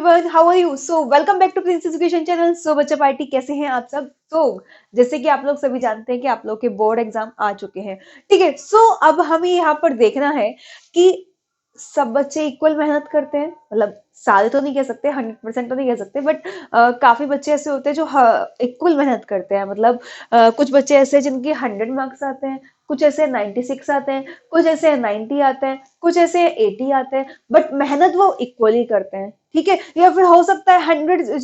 Everyone, how are you? So welcome back to prince education channel. So बच्चा party, कैसे हैं आप सब? जैसे कि आप लोग सभी जानते हैं कि आप लोग के बोर्ड एग्जाम आ चुके हैं, ठीक है। अब हमें यहाँ पर देखना है कि सब बच्चे इक्वल मेहनत करते हैं। मतलब सारे तो नहीं कह सकते, 100% तो नहीं कह सकते, बट काफी बच्चे ऐसे होते हैं जो इक्वल मेहनत करते हैं। मतलब कुछ बच्चे ऐसे हैं जिनके 100 मार्क्स आते हैं, कुछ ऐसे 96 आते हैं, कुछ ऐसे 90 आते हैं, कुछ ऐसे 80 आते हैं, बट मेहनत वो इक्वली करते हैं, ठीक है। या फिर हो सकता है 100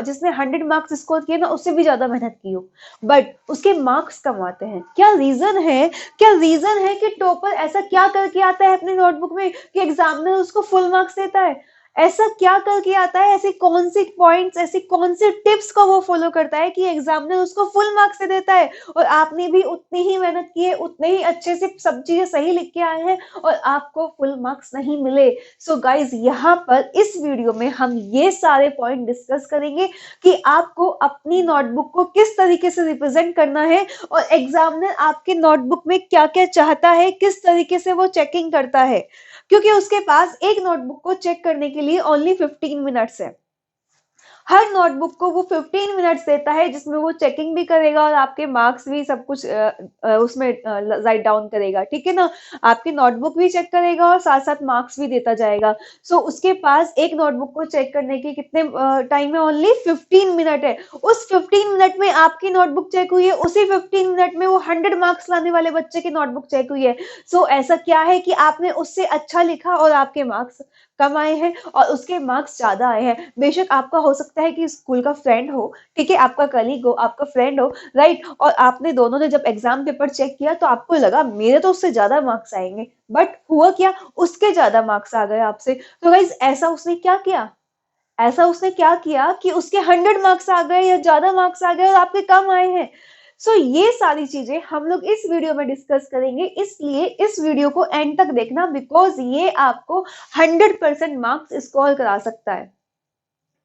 जिसने 100 मार्क्स स्कोर किए ना, उससे भी ज्यादा मेहनत की हो, बट उसके मार्क्स कम आते हैं। क्या रीजन है? क्या रीजन है कि टॉपर ऐसा क्या करके आता है अपने नोटबुक में कि एग्जामिनर उसको फुल मार्क्स देता है? ऐसा क्या करके आता है? ऐसी कौन सी पॉइंट्स, ऐसी कौन सी टिप्स को वो फॉलो करता है कि एग्जामिनर उसको फुल मार्क्स दे देता है और आपने भी उतनी ही मेहनत की है, उतने ही अच्छे से सब चीजें सही लिख के आए हैं और आपको फुल मार्क्स नहीं मिले? सो गाइज, यहाँ पर इस वीडियो में हम ये सारे पॉइंट डिस्कस करेंगे कि आपको अपनी नोटबुक को किस तरीके से रिप्रेजेंट करना है और एग्जामिनर आपके नोटबुक में क्या क्या चाहता है, किस तरीके से वो चेकिंग करता है, क्योंकि उसके पास एक नोटबुक को चेक करने के लिए ओनली 15 मिनट्स है। हर नोटबुक को वो 15 मिनट्स देता है, जिसमें वो चेकिंग भी करेगा और आपके मार्क्स भी सब कुछ उसमें राइट डाउन करेगा, ठीक है ना। आपकी नोटबुक भी चेक करेगा और साथ साथ मार्क्स भी देता जाएगा। उसके पास एक नोटबुक को चेक करने के कितने टाइम है? ओनली 15 मिनट है। उस 15 मिनट में आपकी नोटबुक चेक हुई है, उसी 15 मिनट में वो 100 मार्क्स लाने वाले बच्चे की नोटबुक चेक हुई है। ऐसा क्या है कि आपने उससे अच्छा लिखा और आपके मार्क्स कम आए हैं और उसके मार्क्स ज्यादा आए हैं। बेशक आपका हो सकता है कि स्कूल का फ्रेंड हो, ठीक है, आपका कलीग हो, आपका फ्रेंड हो, राइट, और आपने दोनों ने जब एग्जाम पेपर चेक किया तो आपको लगा मेरे तो उससे ज्यादा मार्क्स आएंगे, बट हुआ क्या? उसके ज्यादा मार्क्स आ गए आपसे। तो गाइस, ऐसा उसने क्या किया कि उसके 100 मार्क्स आ गए या ज्यादा मार्क्स आ गए और आपके कम आए हैं? ये सारी चीजें हम लोग इस वीडियो में डिस्कस करेंगे, इसलिए इस वीडियो को एंड तक देखना, बिकॉज ये आपको 100% मार्क्स स्कोर करा सकता है,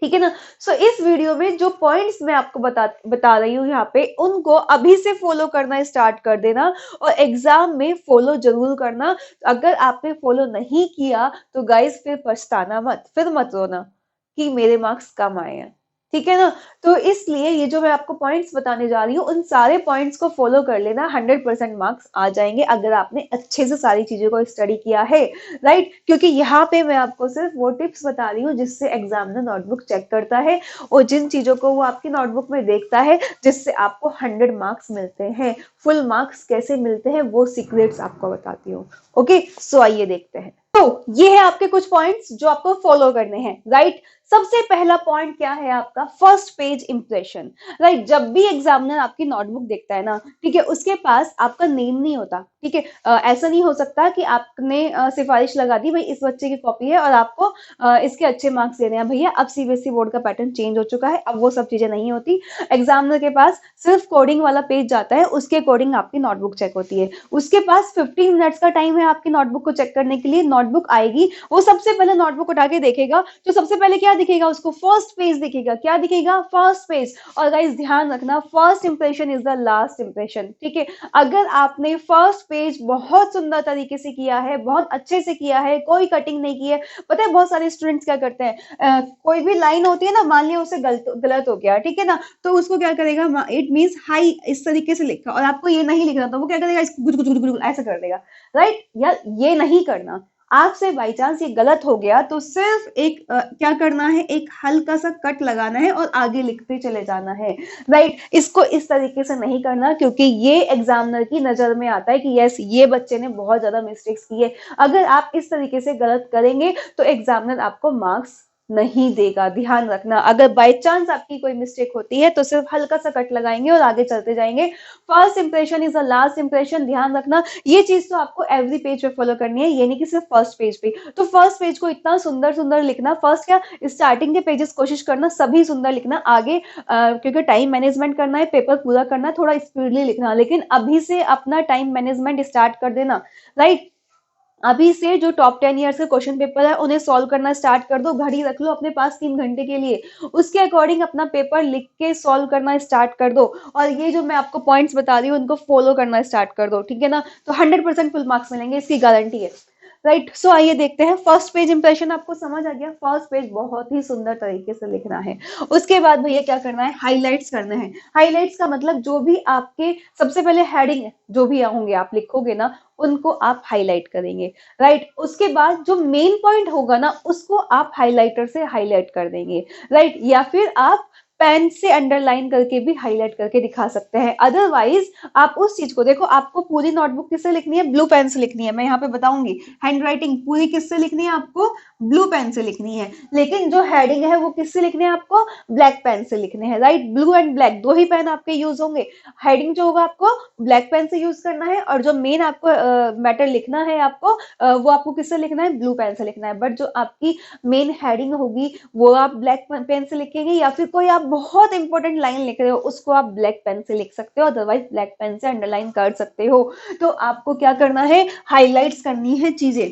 ठीक है ना। इस वीडियो में जो पॉइंट्स मैं आपको बता रही हूँ यहाँ पे, उनको अभी से फॉलो करना स्टार्ट कर देना और एग्जाम में फॉलो जरूर करना। अगर आपने फॉलो नहीं किया तो गाइस फिर पछताना मत, फिर मत रोना कि मेरे मार्क्स कम आए हैं, ठीक है ना। तो इसलिए ये जो मैं आपको पॉइंट्स बताने जा रही हूँ, उन सारे पॉइंट्स को फॉलो कर लेना, 100% मार्क्स आ जाएंगे अगर आपने अच्छे से सारी चीजों को स्टडी किया है, राइट। क्योंकि यहाँ पे मैं आपको सिर्फ वो टिप्स बता रही हूँ जिससे एग्जामिनर नोटबुक चेक करता है और जिन चीजों को वो आपकी नोटबुक में देखता है जिससे आपको 100 मार्क्स मिलते हैं। फुल मार्क्स कैसे मिलते हैं वो सीक्रेट्स आपको बताती हूँ। ओके, आइए देखते हैं। ये है आपके कुछ पॉइंट्स जो आपको फॉलो करने हैं, राइट। सबसे पहला पॉइंट क्या है आपका? First page impression, right. जब भी एग्जामिनर आपकी नोटबुक देखता है ना, ठीक है, उसके पास आपका नेम नहीं होता, ठीक है। ऐसा नहीं हो सकता कि आपने सिफारिश लगा दी, भाई इस बच्चे की कॉपी है और आपको इसके अच्छे मार्क्स देने हैं। भैया अब सीबीएसई बोर्ड का पैटर्न चेंज हो चुका है, अब वो सब चीजें नहीं होती। एग्जामिनर के पास सिर्फ कोडिंग वाला पेज जाता है, उसके अकॉर्डिंग आपकी नोटबुक चेक होती है। उसके पास 15 मिनट्स का टाइम है आपकी नोटबुक को चेक करने के लिए। नोटबुक आएगी, वो सबसे पहले नोटबुक उठा के देखेगा, तो सबसे पहले क्या दिखेगा उसको? फर्स्ट पेज दिखेगा। क्या दिखेगा? First page. और गाइस ध्यान रखना, first impression is the last impression, ठीक है। अगर आपने फर्स्ट पेज बहुत सुंदर तरीके से किया है, बहुत अच्छे से किया है, कोई कटिंग नहीं की है, पता है बहुत सारे स्टूडेंट्स क्या करते हैं, कोई भी लाइन होती है ना, मान लिया उसे गलत हो गया, ठीक है ना, तो उसको क्या करेगा, इट मीन्स हाई इस तरीके से लिखा और आपको ये नहीं लिखना, तो वो क्या करेगा, ऐसा कर देगा, राइट। यार ये नहीं करना। आपसे बाई चांस ये गलत हो गया तो सिर्फ एक क्या करना है, एक हल्का सा कट लगाना है और आगे लिखते चले जाना है, राइट। इसको इस तरीके से नहीं करना, क्योंकि ये एग्जामिनर की नजर में आता है कि यस, ये बच्चे ने बहुत ज्यादा मिस्टेक्स की है। अगर आप इस तरीके से गलत करेंगे तो एग्जामिनर आपको मार्क्स नहीं देगा, ध्यान रखना। अगर बाय चांस आपकी कोई मिस्टेक होती है तो सिर्फ हल्का सा कट लगाएंगे और आगे चलते जाएंगे। First impression is the last impression, ध्यान रखना। ये चीज तो आपको एवरी पेज पे फॉलो करनी है, ये नहीं कि सिर्फ फर्स्ट पेज पे। तो फर्स्ट पेज को इतना सुंदर सुंदर लिखना, फर्स्ट क्या, स्टार्टिंग के पेजेस कोशिश करना सभी सुंदर लिखना। आगे क्योंकि टाइम मैनेजमेंट करना है, पेपर पूरा करना है, थोड़ा स्पीडली लिखना, लेकिन अभी से अपना टाइम मैनेजमेंट स्टार्ट कर देना, राइट। अभी से जो टॉप 10 ईयर्स के क्वेश्चन पेपर है उन्हें सॉल्व करना स्टार्ट कर दो। घड़ी रख लो अपने पास 3 घंटे के लिए, उसके अकॉर्डिंग अपना पेपर लिख के सॉल्व करना स्टार्ट कर दो। और ये जो मैं आपको पॉइंट्स बता रही हूँ उनको फॉलो करना स्टार्ट कर दो, ठीक है ना। तो 100% फुल मार्क्स मिलेंगे, इसकी गारंटी है। राइट। सो आइए देखते हैं, फर्स्ट पेज इंप्रेशन आपको समझ आ गया, फर्स्ट पेज बहुत ही सुंदर तरीके से लिखना है। उसके बाद भैया क्या करना है, हाईलाइट्स करना है। हाईलाइट्स का मतलब जो भी आपके सबसे पहले हेडिंग जो भी होंगे आप लिखोगे ना, उनको आप हाईलाइट करेंगे, राइट। उसके बाद जो मेन पॉइंट होगा ना, उसको आप हाईलाइटर से हाईलाइट कर देंगे, राइट। या फिर आप पेन से अंडरलाइन करके भी हाईलाइट करके दिखा सकते हैं। अदरवाइज आप उस चीज को देखो, आपको पूरी नोटबुक किससे लिखनी है, ब्लू पेन से लिखनी है। मैं यहाँ पे बताऊंगी हैंड राइटिंग पूरी किससे लिखनी है, आपको ब्लू पेन से लिखनी है। लेकिन जो हेडिंग है वो किससे लिखनी है, आपको ब्लैक पेन से लिखने हैं, राइट। ब्लू एंड ब्लैक दो ही पेन आपके यूज होंगे। हेडिंग जो होगा आपको ब्लैक पेन से यूज करना है, और जो मेन आपको मैटर लिखना है आपको वो आपको किससे लिखना है, ब्लू पेन से लिखना है। बट जो आपकी मेन हेडिंग होगी वो आप ब्लैक पेन से लिखेंगे, या फिर कोई आप बहुत इंपॉर्टेंट लाइन लिख रहे हो उसको आप ब्लैक पेन से लिख सकते हो, अदरवाइज ब्लैक पेन से अंडरलाइन कर सकते हो। तो आपको क्या करना है, हाईलाइट्स करनी है चीजें,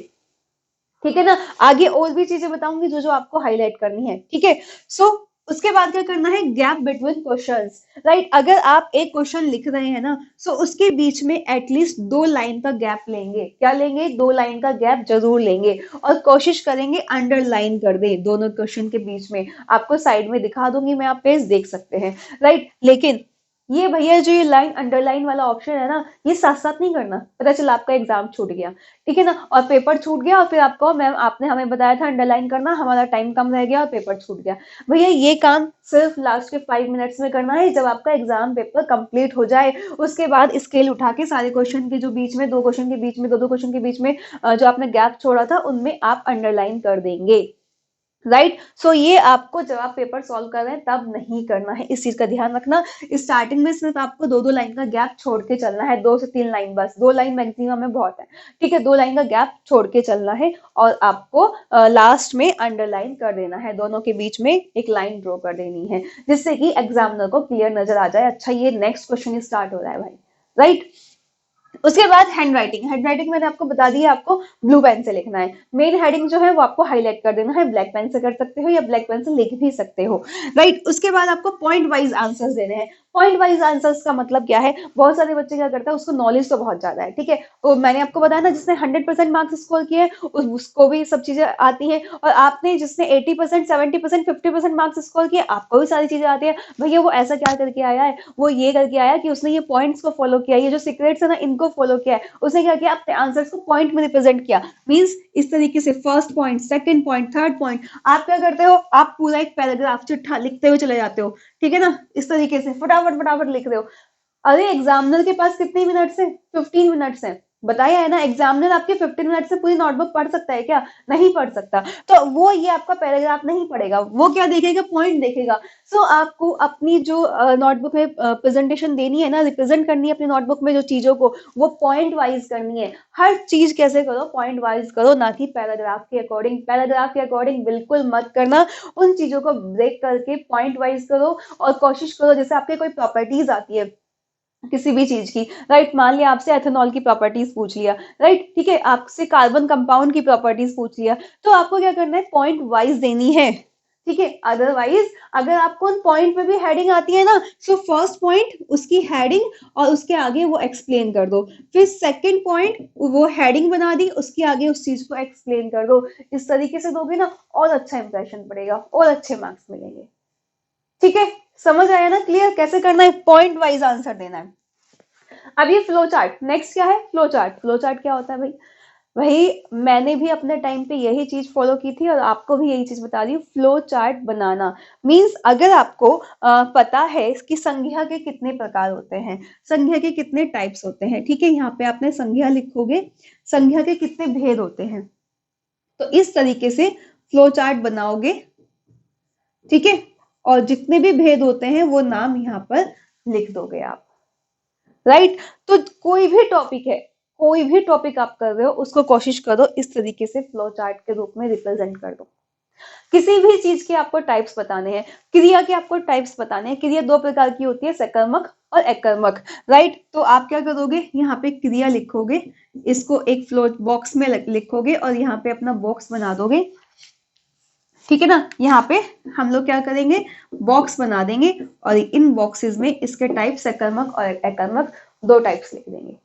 ठीक है ना। आगे और भी चीजें बताऊंगी जो जो आपको हाईलाइट करनी है, ठीक है। सो उसके बाद क्या करना है, गैप बिटवीन क्वेश्चंस, राइट। अगर आप एक क्वेश्चन लिख रहे हैं ना, सो उसके बीच में एटलीस्ट 2 लाइन का गैप लेंगे। क्या लेंगे, 2 लाइन का गैप जरूर लेंगे, और कोशिश करेंगे अंडरलाइन कर दे दोनों क्वेश्चन के बीच में। आपको साइड में दिखा दूंगी मैं, आप पेज देख सकते हैं, राइट। लेकिन ये भैया जो ये लाइन अंडरलाइन वाला ऑप्शन है ना, ये साथ साथ नहीं करना। पता चला आपका एग्जाम छूट गया, ठीक है ना, और पेपर छूट गया, और फिर आपको मैम आपने हमें बताया था अंडरलाइन करना, हमारा टाइम कम रह गया और पेपर छूट गया। भैया ये काम सिर्फ लास्ट के 5 मिनट्स में करना है, जब आपका एग्जाम पेपर कंप्लीट हो जाए। उसके बाद स्केल उठा के सारे क्वेश्चन के जो बीच में, 2 क्वेश्चन के बीच में, 2 क्वेश्चन के बीच में जो आपने गैप छोड़ा था, उनमें आप अंडरलाइन कर देंगे, राइट। सो ये आपको जब आप पेपर सॉल्व कर रहे हैं तब नहीं करना है, इस चीज का ध्यान रखना। स्टार्टिंग में सिर्फ आपको 2-2 लाइन का गैप छोड़ के चलना है, 2 से 3 लाइन, बस 2 लाइन मैक्सिमम में बहुत है, ठीक है। 2 लाइन का गैप छोड़ के चलना है, और आपको लास्ट में अंडरलाइन कर देना है, दोनों के बीच में एक लाइन ड्रॉ कर देनी है, जिससे कि एग्जामिनर को क्लियर नजर आ जाए, अच्छा ये नेक्स्ट क्वेश्चन स्टार्ट हो रहा है भाई, राइट। उसके बाद हैंड राइटिंग, हैंड राइटिंग मैंने आपको बता दिया, आपको ब्लू पेन से लिखना है। मेन हेडिंग जो है वो आपको हाईलाइट कर देना है, ब्लैक पेन से कर सकते हो या ब्लैक पेन से लिख भी सकते हो, राइट। उसके बाद आपको पॉइंट वाइज आंसर्स देने हैं। पॉइंट वाइज आंसर्स का मतलब क्या है, बहुत सारे बच्चे क्या करते हैं, उसको नॉलेज तो बहुत ज्यादा है, ठीक है, वो मैंने आपको बताया ना, जिसने 100% मार्क्स स्कोर किए हैं उसको भी सब चीजें आती हैं, और आपने जिसने 80%, 70%, 50% मार्क्स स्कोर किए, आपको भी सारी चीजें आती है। भैया वो ऐसा क्या करके आया है, वो ये करके आया कि उसने ये पॉइंट्स को फॉलो किया, ये जो सीक्रेट्स है ना इनको फॉलो किया है। उसने क्या किया, अपने आंसर्स को पॉइंट में रिप्रेजेंट किया, मींस इस तरीके से first point, second point, third point. आप क्या करते हो, आप पूरा एक पैराग्राफ चिट्ठा लिखते हुए चले जाते हो, ठीक है ना, इस तरीके से फटाफट फटाफट लिख रहे हो। अरे एग्जामिनर के पास कितने मिनट्स है, 15 मिनट्स है, बताया है ना। एग्जामिनर आपके 15 मिनट से पूरी नोटबुक पढ़ सकता है क्या, नहीं पढ़ सकता। तो वो ये आपका पैराग्राफ नहीं पढ़ेगा, वो क्या देखेगा, पॉइंट देखेगा। सो आपको अपनी जो नोटबुक में प्रेजेंटेशन देनी है ना, रिप्रेजेंट करनी है अपनी नोटबुक में जो चीजों को, वो पॉइंट वाइज करनी है। हर चीज कैसे करो, पॉइंट वाइज करो, ना कि पैराग्राफ के अकॉर्डिंग। पैराग्राफ के अकॉर्डिंग बिल्कुल मत करना, उन चीजों को ब्रेक करके पॉइंट वाइज करो। और कोशिश करो, जैसे आपके कोई प्रॉपर्टीज आती है किसी भी चीज की, राइट, मान लिया आपसे एथेनॉल की प्रॉपर्टीज पूछ लिया, राइट, ठीक है, आपसे कार्बन कंपाउंड की प्रॉपर्टीज पूछ लिया, तो आपको क्या करना है, पॉइंट वाइज देनी है, ठीक है। अदरवाइज अगर आपको उन पॉइंट में भी हेडिंग आती है ना, सो फर्स्ट पॉइंट उसकी हेडिंग और उसके आगे वो एक्सप्लेन कर दो, फिर सेकंड पॉइंट वो हेडिंग बना दी, उसके आगे उस चीज को एक्सप्लेन कर दो। इस तरीके से दोगे ना, और अच्छा इंप्रेशन पड़ेगा और अच्छे मार्क्स मिलेंगे, ठीक है। समझ आया ना, क्लियर कैसे करना है, पॉइंट वाइज आंसर देना है। अब ये फ्लो चार्ट, नेक्स्ट क्या है, फ्लो चार्ट। फ्लो चार्ट क्या होता है भाई, वही मैंने भी अपने टाइम पे यही चीज फॉलो की थी, और आपको भी यही चीज बता रही हूँ। फ्लो चार्ट बनाना मींस, अगर आपको पता है कि संज्ञा के कितने प्रकार होते हैं, संज्ञा के कितने टाइप्स होते हैं, ठीक है, यहाँ पे आपने संज्ञा लिखोगे, संज्ञा के कितने भेद होते हैं, तो इस तरीके से फ्लो चार्ट बनाओगे, ठीक है। और जितने भी भेद होते हैं वो नाम यहाँ पर लिख दोगे आप, राइट। तो कोई भी टॉपिक है, कोई भी टॉपिक आप कर रहे हो, उसको कोशिश करो इस तरीके से फ्लो चार्ट के रूप में रिप्रेजेंट कर दो। किसी भी चीज के आपको टाइप्स बताने हैं, क्रिया के आपको टाइप्स बताने हैं। क्रिया 2 प्रकार की होती है, सकर्मक और अकर्मक, राइट। तो आप क्या करोगे, यहाँ पे क्रिया लिखोगे, इसको एक फ्लो बॉक्स में लिखोगे, और यहाँ पे अपना बॉक्स बना दोगे, ठीक है ना। यहाँ पे हम लोग क्या करेंगे, बॉक्स बना देंगे, और इन बॉक्सेस में इसके टाइप सकर्मक और अकर्मक 2 टाइप्स लिख देंगे,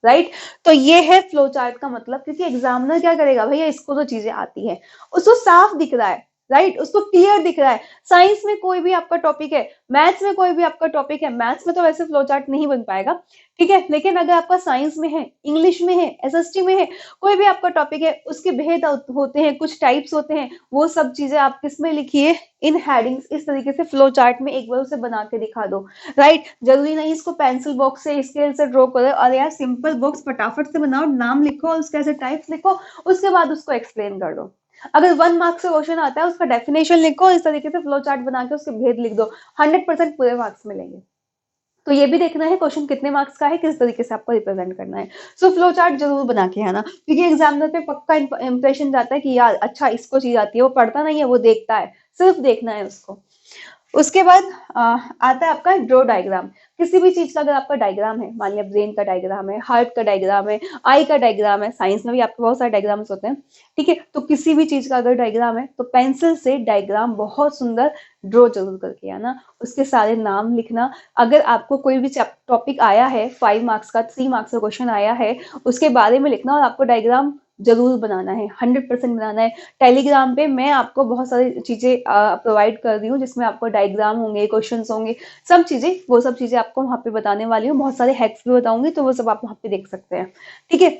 राइट। तो ये है फ्लो चार्ट का मतलब, क्योंकि एग्जामिनर क्या करेगा, भैया इसको तो चीजें आती है, उसको साफ दिख रहा है, राइट, उसको क्लियर दिख रहा है। साइंस में कोई भी आपका टॉपिक है, मैथ्स में कोई भी आपका टॉपिक है, मैथ्स में तो वैसे फ्लो चार्ट नहीं बन पाएगा, ठीक है, लेकिन अगर आपका साइंस में है, इंग्लिश में है, एसएसटी में है, कोई भी आपका टॉपिक है, उसके भेद होते हैं, कुछ टाइप्स होते हैं, वो सब चीजें आप किस में लिखिए, इन हेडिंग्स, इस तरीके से फ्लो चार्ट में एक बार उसे बना के दिखा दो, राइट। जरूरी नहीं इसको पेंसिल बॉक्स से, स्केल से ड्रॉ करो, और यार सिंपल बॉक्स फटाफट से बनाओ, नाम लिखो और उसके ऐसे टाइप्स लिखो, उसके बाद उसको एक्सप्लेन कर दो। अगर 1 मार्क्स से क्वेश्चन आता है, उसका डेफिनेशन लिखो, इस तरीके से फ्लो चार्ट बना के उसके भेद लिख दो, 100% पूरे मार्क्स मिलेंगे। तो ये भी देखना है क्वेश्चन कितने मार्क्स का है, किस तरीके से आपको रिप्रेजेंट करना है। सो फ्लो चार्ट जरूर बना के आना, क्योंकि एग्जामिनर पे पक्का इंप्रेशन जाता है कि यार अच्छा इसको चीज आती है, वो पढ़ता नहीं है, वो देखता है, सिर्फ देखना है उसको। उसके बाद आता है आपका ड्रॉ डायग्राम। किसी भी चीज का अगर आपका डायग्राम है, मान लिया ब्रेन का डायग्राम है, हार्ट का डायग्राम है, आई का डायग्राम है, साइंस में भी आपके बहुत सारे डायग्राम्स होते हैं, ठीक है, तो किसी भी चीज का अगर डायग्राम है तो पेंसिल से डायग्राम बहुत सुंदर ड्रॉ जरूर करके आना, उसके सारे नाम लिखना। अगर आपको कोई भी टॉपिक आया है, 5 मार्क्स का, 3 मार्क्स का क्वेश्चन आया है, उसके बारे में लिखना, और आपको डायग्राम जरूर बनाना है, 100% बनाना है। टेलीग्राम पे मैं आपको बहुत सारी चीजें प्रोवाइड कर रही हूँ, जिसमें आपको डायग्राम होंगे, क्वेश्चंस होंगे, सब चीजें, वो सब चीजें आपको वहां पे बताने वाली हूँ, बहुत सारे हैक्स भी बताऊंगी, तो वो सब आप वहां पे देख सकते हैं, ठीक है।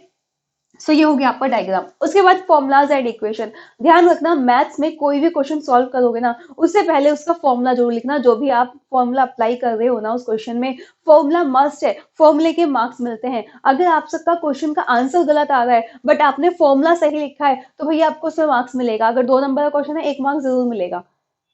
सो ये हो गया आपका डायग्राम। उसके बाद फॉर्मुलाज एंड इक्वेशन। ध्यान रखना, मैथ्स में कोई भी क्वेश्चन सॉल्व करोगे ना, उससे पहले उसका फॉर्मूला जरूर लिखना, जो भी आप फॉर्मूला अप्लाई कर रहे हो ना उस क्वेश्चन में, फॉर्मूला मस्ट है, फॉर्मूले के मार्क्स मिलते हैं। अगर आप सबका क्वेश्चन का आंसर गलत आ रहा है बट आपने फॉर्मूला सही लिखा है, तो भैया आपको उसमें मार्क्स मिलेगा। अगर 2 नंबर का क्वेश्चन है, 1 मार्क्स जरूर मिलेगा,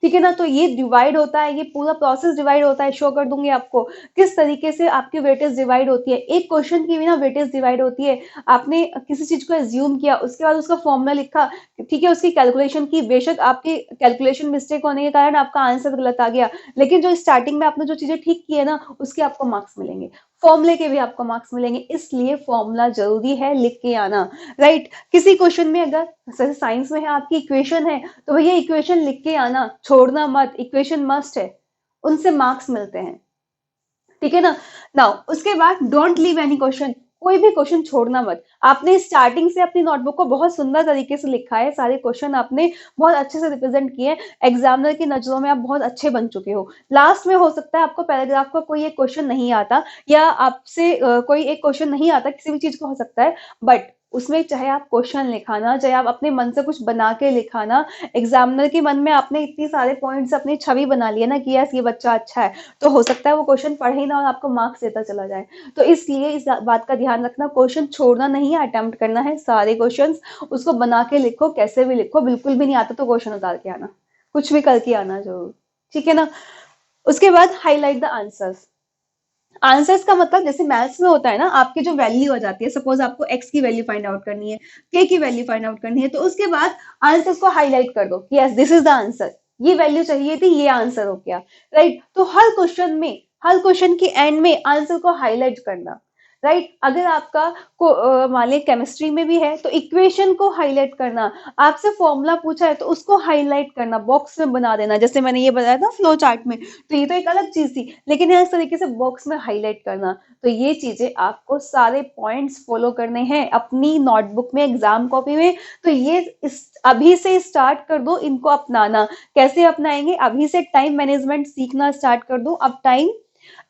ठीक है ना। तो ये डिवाइड होता है, ये पूरा प्रोसेस डिवाइड होता है, शो कर दूंगी आपको किस तरीके से आपकी वेटेज डिवाइड होती है। एक क्वेश्चन की भी ना वेटेज डिवाइड होती है। आपने किसी चीज को एज्यूम किया, उसके बाद उसका फॉर्मूला लिखा, ठीक है, उसकी कैलकुलेशन की, बेशक आपकी कैलकुलेशन मिस्टेक होने के कारण आपका आंसर गलत आ गया, लेकिन जो स्टार्टिंग में आपने जो चीजें ठीक की है ना, उसके आपको मार्क्स मिलेंगे, फॉर्मूले के भी आपको मार्क्स मिलेंगे, इसलिए फॉर्मूला जरूरी है, लिख के आना, राइट। किसी क्वेश्चन में अगर जैसे साइंस में है, आपकी इक्वेशन है, तो भैया इक्वेशन लिख के आना, छोड़ना मत, इक्वेशन मस्ट है, उनसे मार्क्स मिलते हैं, ठीक है ना। नाउ उसके बाद डोंट लीव एनी क्वेश्चन, कोई भी क्वेश्चन छोड़ना मत। आपने स्टार्टिंग से अपनी नोटबुक को बहुत सुंदर तरीके से लिखा है, सारे क्वेश्चन आपने बहुत अच्छे से रिप्रेजेंट किए, एग्जामिनर की नजरों में आप बहुत अच्छे बन चुके हो। लास्ट में हो सकता है आपको पैराग्राफ का कोई एक क्वेश्चन नहीं आता, या आपसे कोई एक क्वेश्चन नहीं आता, किसी भी चीज का हो सकता है, बट उसमें चाहे आप क्वेश्चन लिखाना, चाहे आप अपने मन से कुछ बना के लिखाना, एग्जामिनर के मन में आपने इतनी सारे पॉइंट्स अपनी छवि बना लिया ना कि यस ये बच्चा अच्छा है, तो हो सकता है वो क्वेश्चन पढ़े ही ना और आपको मार्क्स देता चला जाए। तो इसलिए इस बात का ध्यान रखना, क्वेश्चन छोड़ना नहीं है, अटेम्प्ट करना है सारे क्वेश्चंस, उसको बना के लिखो, कैसे भी लिखो, बिल्कुल भी नहीं आता तो क्वेश्चन उतार के आना, कुछ भी करके आना जरूर, ठीक है ना। उसके बाद हाईलाइट द आंसर्स। आंसर्स का मतलब जैसे मैथ्स में होता है ना, आपकी जो वैल्यू आ जाती है, सपोज आपको एक्स की वैल्यू फाइंड आउट करनी है, के की वैल्यू फाइंड आउट करनी है, तो उसके बाद आंसर्स को हाईलाइट कर दो कि yes this is the answer, ये वैल्यू चाहिए थी, ये आंसर हो गया, राइट। तो हर क्वेश्चन में, हर क्वेश्चन की एंड में आंसर को हाईलाइट करना, राइट। अगर आपका मान लीजिए केमिस्ट्री में भी है तो इक्वेशन को हाईलाइट करना, आपसे फॉर्मूला पूछा है तो उसको हाईलाइट करना, बॉक्स में बना देना, जैसे मैंने ये बताया था फ्लो चार्ट में, तो ये तो एक अलग चीज थी, लेकिन इस तरीके से बॉक्स में हाईलाइट करना। तो ये चीजें आपको सारे पॉइंट्स फॉलो करने हैं अपनी नोटबुक में, एग्जाम कॉपी में। तो ये अभी से स्टार्ट कर दो इनको अपनाना। कैसे अपनाएंगे, अभी से टाइम मैनेजमेंट सीखना स्टार्ट कर दो। अब टाइम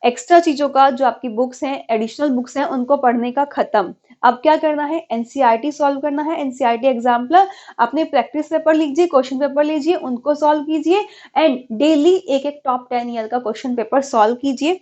एक्स्ट्रा चीजों का, जो आपकी बुक्स हैं, एडिशनल बुक्स हैं, उनको पढ़ने का खत्म। अब क्या करना है, एनसीईआरटी सॉल्व करना है, एनसीईआरटी एग्जाम्पलर, अपने प्रैक्टिस पेपर लीजिए, क्वेश्चन पेपर लीजिए, उनको सॉल्व कीजिए, एंड डेली एक एक टॉप 10 ईयर का क्वेश्चन पेपर सॉल्व कीजिए,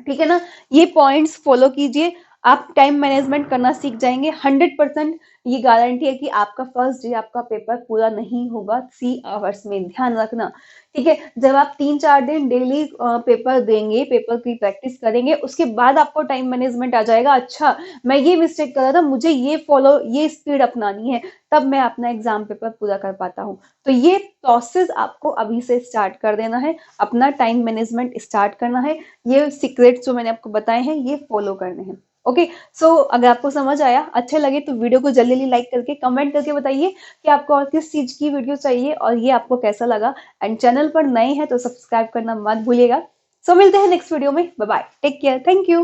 ठीक है ना। ये पॉइंट्स फॉलो कीजिए, आप टाइम मैनेजमेंट करना सीख जाएंगे। 100% ये गारंटी है कि आपका फर्स्ट डे आपका पेपर पूरा नहीं होगा 3 आवर्स में, ध्यान रखना, ठीक है। जब आप 3-4 दिन डेली पेपर देंगे, पेपर की प्रैक्टिस करेंगे, उसके बाद आपको टाइम मैनेजमेंट आ जाएगा, अच्छा मैं ये मिस्टेक कर रहा था, मुझे ये स्पीड अपनानी है, तब मैं अपना एग्जाम पेपर पूरा कर पाता हूँ। तो ये प्रोसेस आपको अभी से स्टार्ट कर देना है, अपना टाइम मैनेजमेंट स्टार्ट करना है, ये सीक्रेट्स जो मैंने आपको बताए हैं ये फॉलो करने हैं। ओके, सो अगर आपको समझ आया, अच्छे लगे तो वीडियो को जल्दी जल्दी लाइक करके कमेंट करके बताइए कि आपको और किस चीज की वीडियो चाहिए और ये आपको कैसा लगा। एंड चैनल पर नए हैं तो सब्सक्राइब करना मत भूलिएगा। सो मिलते हैं नेक्स्ट वीडियो में, bye bye, take care, thank you.